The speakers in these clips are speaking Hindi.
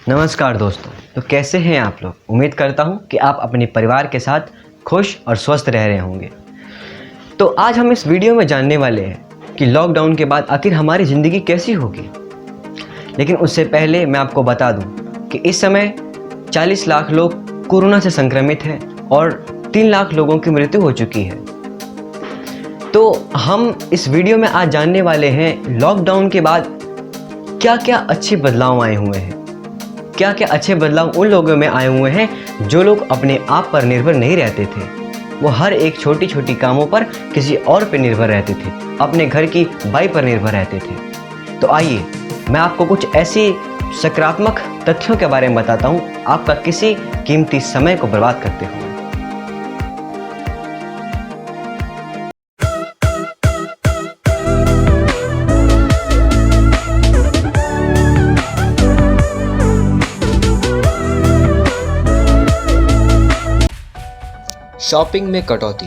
नमस्कार दोस्तों। तो कैसे हैं आप लोग। उम्मीद करता हूं कि आप अपने परिवार के साथ खुश और स्वस्थ रह रहे होंगे। तो आज हम इस वीडियो में जानने वाले हैं कि लॉकडाउन के बाद आखिर हमारी ज़िंदगी कैसी होगी। लेकिन उससे पहले मैं आपको बता दूं कि इस समय 40 लाख लोग कोरोना से संक्रमित हैं और 3 लाख लोगों की मृत्यु हो चुकी है। तो हम इस वीडियो में आज जानने वाले हैं लॉकडाउन के बाद क्या क्या अच्छे बदलाव आए हुए हैं। क्या क्या अच्छे बदलाव उन लोगों में आए हुए हैं जो लोग अपने आप पर निर्भर नहीं रहते थे। वो हर एक छोटी छोटी कामों पर किसी और पर निर्भर रहते थे, अपने घर की बाई पर निर्भर रहते थे। तो आइए मैं आपको कुछ ऐसी सकारात्मक तथ्यों के बारे में बताता हूँ आपका किसी कीमती समय को बर्बाद करते हुए। शॉपिंग में कटौती।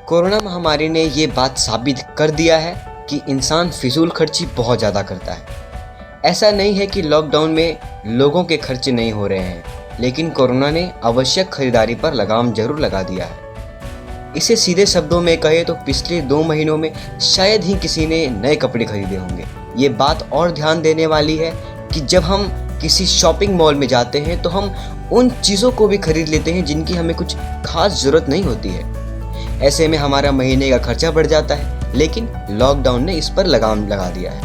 कोरोना महामारी ने ये बात साबित कर दिया है कि इंसान फिजूल खर्ची बहुत ज़्यादा करता है। ऐसा नहीं है कि लॉकडाउन में लोगों के खर्चे नहीं हो रहे हैं, लेकिन कोरोना ने आवश्यक खरीदारी पर लगाम जरूर लगा दिया है। इसे सीधे शब्दों में कहे तो पिछले 2 महीनों में शायद ही किसी ने नए कपड़े खरीदे होंगे। ये बात और ध्यान देने वाली है कि जब हम किसी शॉपिंग मॉल में जाते हैं तो हम उन चीज़ों को भी खरीद लेते हैं जिनकी हमें कुछ खास ज़रूरत नहीं होती है। ऐसे में हमारा महीने का खर्चा बढ़ जाता है, लेकिन लॉकडाउन ने इस पर लगाम लगा दिया है।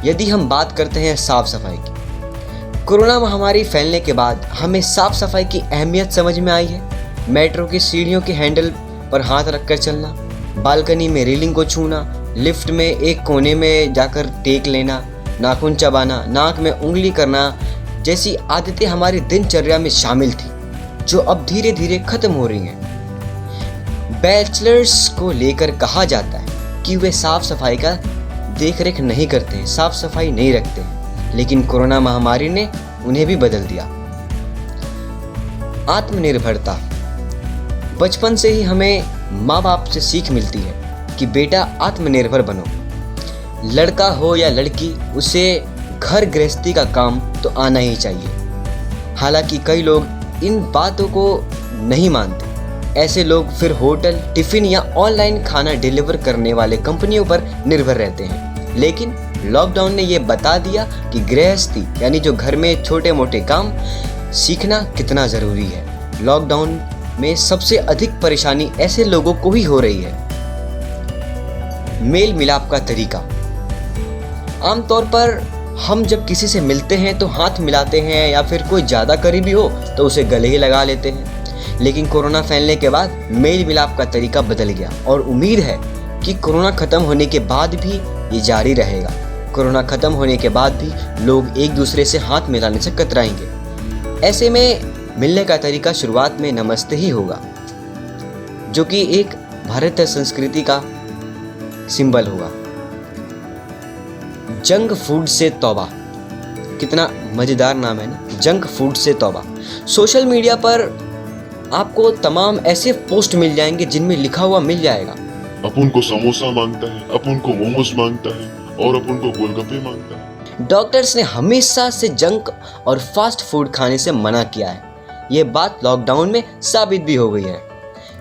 यदि हम बात करते हैं साफ सफाई की, कोरोना महामारी फैलने के बाद हमें साफ सफाई की अहमियत समझ में आई है। मेट्रो की सीढ़ियों के हैंडल पर हाथ रखकर चलना, बालकनी में रेलिंग को छूना, लिफ्ट में एक कोने में जाकर टेक लेना, नाखून चबाना, नाक में उंगली करना जैसी आदतें हमारी दिनचर्या में शामिल थी, जो अब धीरे धीरे खत्म हो रही हैं। बैचलर्स को लेकर कहा जाता है कि वे साफ सफाई का देखरेख नहीं करते हैं, साफ सफाई नहीं रखते हैं, लेकिन कोरोना महामारी ने उन्हें भी बदल दिया। आत्मनिर्भरता। बचपन से ही हमें माँ बाप से सीख मिलती है कि बेटा आत्मनिर्भर बनो। लड़का हो या लड़की, उसे घर गृहस्थी का काम तो आना ही चाहिए। हालांकि कई लोग इन बातों को नहीं मानते। ऐसे लोग फिर होटल, टिफ़िन या ऑनलाइन खाना डिलीवर करने वाले कंपनियों पर निर्भर रहते हैं। लेकिन लॉकडाउन ने ये बता दिया कि गृहस्थी यानी जो घर में छोटे मोटे काम सीखना कितना ज़रूरी है। लॉकडाउन में सबसे अधिक परेशानी ऐसे लोगों को ही हो रही है। मेल मिलाप का तरीका। आमतौर पर हम जब किसी से मिलते हैं तो हाथ मिलाते हैं या फिर कोई ज़्यादा करीबी हो तो उसे गले ही लगा लेते हैं। लेकिन कोरोना फैलने के बाद मेल मिलाप का तरीका बदल गया और उम्मीद है कि कोरोना ख़त्म होने के बाद भी ये जारी रहेगा। कोरोना ख़त्म होने के बाद भी लोग एक दूसरे से हाथ मिलाने से कतराएंगे। ऐसे में मिलने का तरीका शुरुआत में नमस्ते ही होगा, जो कि एक भारतीय संस्कृति का सिंबल होगा। जंक फूड से तौबा। कितना मज़ेदार नाम है ना, जंक फूड से तौबा। सोशल मीडिया पर आपको तमाम ऐसे पोस्ट मिल जाएंगे जिनमें लिखा हुआ मिल जाएगा, अपन को समोसा मांगता है, अपन को मोमोज मांगता है और अपन को गोलगप्पे मांगता है। डॉक्टर्स ने हमेशा से जंक और फास्ट फूड खाने से मना किया है। ये बात लॉकडाउन में साबित भी हो गई है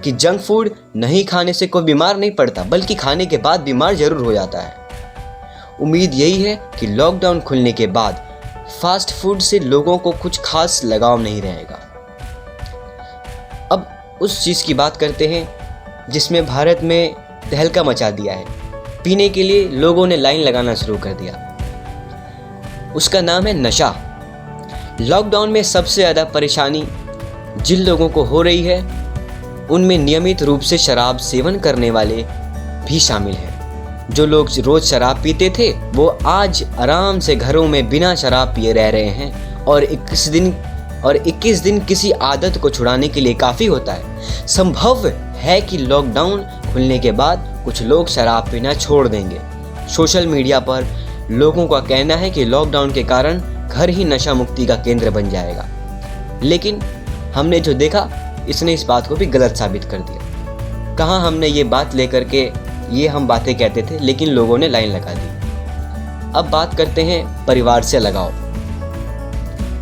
कि जंक फूड नहीं खाने से कोई बीमार नहीं पड़ता, बल्कि खाने के बाद बीमार जरूर हो जाता है। उम्मीद यही है कि लॉकडाउन खुलने के बाद फास्ट फूड से लोगों को कुछ खास लगाव नहीं रहेगा। अब उस चीज़ की बात करते हैं जिसमें भारत में तहलका मचा दिया है। पीने के लिए लोगों ने लाइन लगाना शुरू कर दिया। उसका नाम है नशा। लॉकडाउन में सबसे ज़्यादा परेशानी जिन लोगों को हो रही है उनमें नियमित रूप से शराब सेवन करने वाले भी शामिल हैं। जो लोग रोज शराब पीते थे वो आज आराम से घरों में बिना शराब पिए रह रहे हैं और 21 दिन किसी आदत को छुड़ाने के लिए काफ़ी होता है। संभव है कि लॉकडाउन खुलने के बाद कुछ लोग शराब पीना छोड़ देंगे। सोशल मीडिया पर लोगों का कहना है कि लॉकडाउन के कारण घर ही नशा मुक्ति का केंद्र बन जाएगा, लेकिन हमने जो देखा इसने इस बात को भी गलत साबित कर दिया। कहाँ हमने ये बात लेकर के ये हम बातें कहते थे, लेकिन लोगों ने लाइन लगा दी। अब बात करते हैं परिवार से लगाव।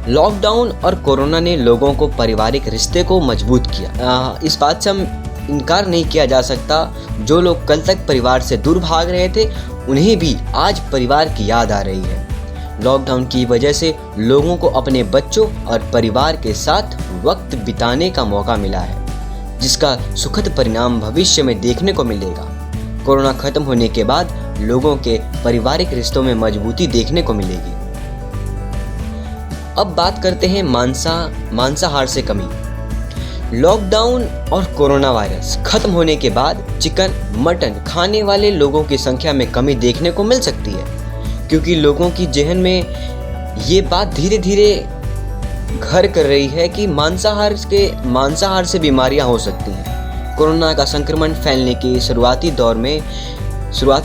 लॉकडाउन और कोरोना ने लोगों को पारिवारिक रिश्ते को मजबूत किया। इस बात से हम इनकार नहीं किया जा सकता, जो लोग कल तक परिवार से दूर भाग रहे थे उन्हें भी आज परिवार की याद आ रही है। लॉकडाउन की वजह से लोगों को अपने बच्चों और परिवार के साथ वक्त बिताने का मौका मिला है, जिसका सुखद परिणाम भविष्य में देखने को मिलेगा। कोरोना खत्म होने के बाद लोगों के पारिवारिक रिश्तों में मजबूती देखने को मिलेगी। अब बात करते हैं मांसाहार से कमी। लॉकडाउन और कोरोना वायरस खत्म होने के बाद चिकन, मटन खाने वाले लोगों की संख्या में कमी देखने को मिल सकती है, क्योंकि लोगों की जहन में ये बात धीरे धीरे घर कर रही है कि मांसाहार से बीमारियां हो सकती हैं। कोरोना का संक्रमण फैलने के शुरुआती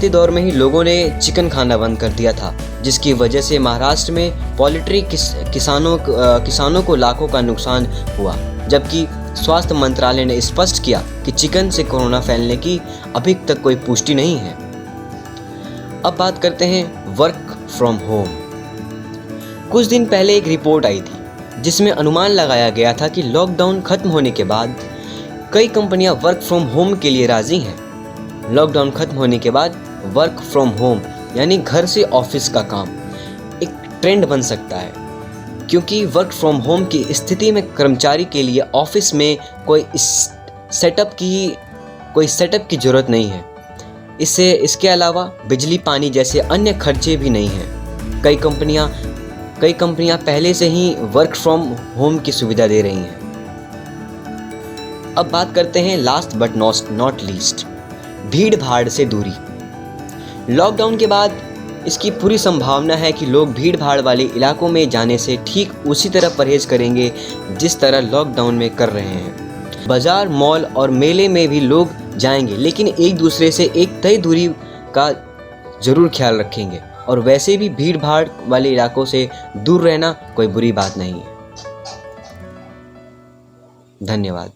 दौर में ही लोगों ने चिकन खाना बंद कर दिया था, जिसकी वजह से महाराष्ट्र में पोल्ट्री किसानों को लाखों का नुकसान हुआ, जबकि स्वास्थ्य मंत्रालय ने स्पष्ट किया कि चिकन से कोरोना फैलने की अभी तक कोई पुष्टि नहीं है। अब बात करते हैं वर्क फ्रॉम होम। कुछ दिन पहले एक रिपोर्ट आई थी जिसमें अनुमान लगाया गया था कि लॉकडाउन खत्म होने के बाद कई कंपनियां वर्क फ्रॉम होम के लिए राजी हैं। लॉकडाउन खत्म होने के बाद वर्क फ्रॉम होम यानी घर से ऑफिस का काम एक ट्रेंड बन सकता है, क्योंकि वर्क फ्रॉम होम की स्थिति में कर्मचारी के लिए ऑफिस में कोई सेटअप की ज़रूरत नहीं है। इसके अलावा बिजली पानी जैसे अन्य खर्चे भी नहीं हैं। कई कंपनियां पहले से ही वर्क फ्रॉम होम की सुविधा दे रही हैं। अब बात करते हैं लास्ट बट नॉट लीस्ट, भीड़ भाड़ से दूरी। लॉकडाउन के बाद इसकी पूरी संभावना है कि लोग भीड़ भाड़ वाले इलाकों में जाने से ठीक उसी तरह परहेज करेंगे जिस तरह लॉकडाउन में कर रहे हैं। बाजार, मॉल और मेले में भी लोग जाएंगे, लेकिन एक दूसरे से एक तय दूरी का ज़रूर ख्याल रखेंगे, और वैसे भी भीड़ भाड़ वाले इलाकों से दूर रहना कोई बुरी बात नहीं है। धन्यवाद।